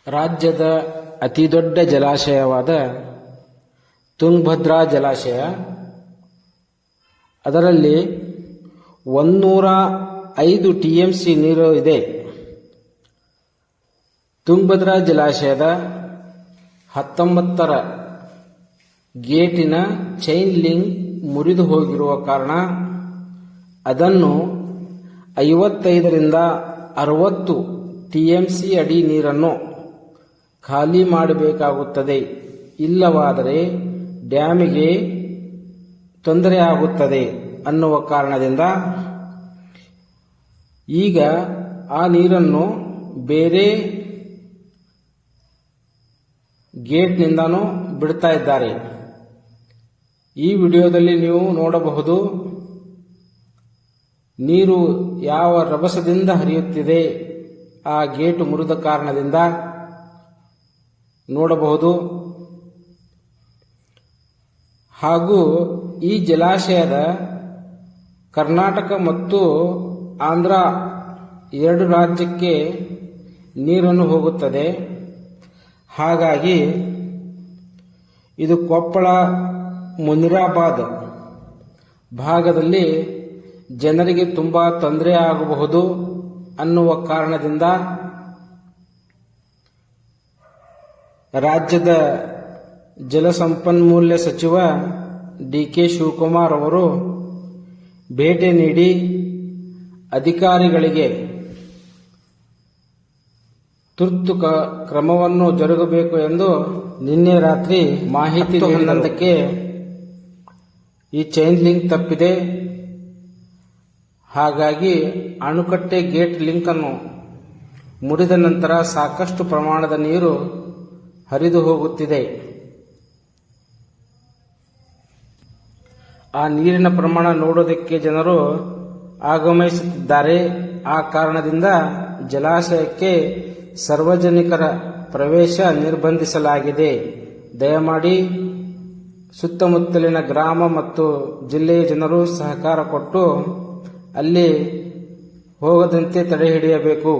ರಾಜ್ಯದ ಅತಿದೊಡ್ಡ ಜಲಾಶಯವಾದ ತುಂಗಭದ್ರಾ ಜಲಾಶಯ, ಅದರಲ್ಲಿ 105 TMC ನೀರು ಇದೆ. ತುಂಗಭದ್ರಾ ಜಲಾಶಯದ 19ರ ಗೇಟಿನ ಚೈನ್ ಲಿಂಕ್ ಮುರಿದು ಹೋಗಿರುವ ಕಾರಣ ಅದನ್ನು 55ರಿಂದ 60 TMC ಅಡಿ ನೀರನ್ನು ಖಾಲಿ ಮಾಡಬೇಕಾಗುತ್ತದೆ. ಇಲ್ಲವಾದರೆ ಡ್ಯಾಮಿಗೆ ತೊಂದರೆಯಾಗುತ್ತದೆ ಅನ್ನುವ ಕಾರಣದಿಂದ ಈಗ ಆ ನೀರನ್ನು ಬೇರೆ ಗೇಟ್ನಿಂದನೂ ಬಿಡ್ತಾ ಇದ್ದಾರೆ. ಈ ವಿಡಿಯೋದಲ್ಲಿ ನೀವು ನೋಡಬಹುದು ನೀರು ಯಾವ ರಭಸದಿಂದ ಹರಿಯುತ್ತಿದೆ. ಆ ಗೇಟು ಮುರಿದ ಕಾರಣದಿಂದ ನೋಡಬಹುದು. ಹಾಗೂ ಈ ಜಲಾಶಯದ ಕರ್ನಾಟಕ ಮತ್ತು ಆಂಧ್ರ 2 ರಾಜ್ಯಕ್ಕೆ ನೀರನ್ನು ಹೋಗುತ್ತದೆ. ಹಾಗಾಗಿ ಇದು ಕೊಪ್ಪಳ ಮುನಿರಾಬಾದ್ ಭಾಗದಲ್ಲಿ ಜನರಿಗೆ ತುಂಬಾ ತೊಂದರೆ ಆಗಬಹುದು ಅನ್ನುವ ಕಾರಣದಿಂದ ರಾಜ್ಯದ ಜಲಸಂಪನ್ಮೂಲ ಸಚಿವ DK ಶಿವಕುಮಾರ್ ಅವರು ಭೇಟಿ ನೀಡಿ ಅಧಿಕಾರಿಗಳಿಗೆ ತುರ್ತು ಕ್ರಮವನ್ನು ಜರುಗಬೇಕು ಎಂದು ನಿನ್ನೆ ರಾತ್ರಿ ಮಾಹಿತಿ ನೀಡಿದ್ದಕ್ಕೆ ಈ ಚೈನ್ ಲಿಂಕ್ ತಪ್ಪಿದೆ. ಹಾಗಾಗಿ ಅಣುಕಟ್ಟೆ ಗೇಟ್ ಲಿಂಕ್ ಅನ್ನು ಮುರಿದ ನಂತರ ಸಾಕಷ್ಟು ಪ್ರಮಾಣದ ನೀರು ಹರಿದು ಹೋಗುತ್ತಿದೆ. ಆ ನೀರಿನ ಪ್ರಮಾಣ ನೋಡೋದಕ್ಕೆ ಜನರು ಆಗಮಿಸುತ್ತಿದ್ದಾರೆ. ಆ ಕಾರಣದಿಂದ ಜಲಾಶಯಕ್ಕೆ ಸಾರ್ವಜನಿಕರ ಪ್ರವೇಶ ನಿರ್ಬಂಧಿಸಲಾಗಿದೆ. ದಯಮಾಡಿ ಸುತ್ತಮುತ್ತಲಿನ ಗ್ರಾಮ ಮತ್ತು ಜಿಲ್ಲೆಯ ಜನರು ಸಹಕಾರ ಕೊಟ್ಟು ಅಲ್ಲಿ ಹೋಗದಂತೆ ತಡೆಹಿಡಿಯಬೇಕು.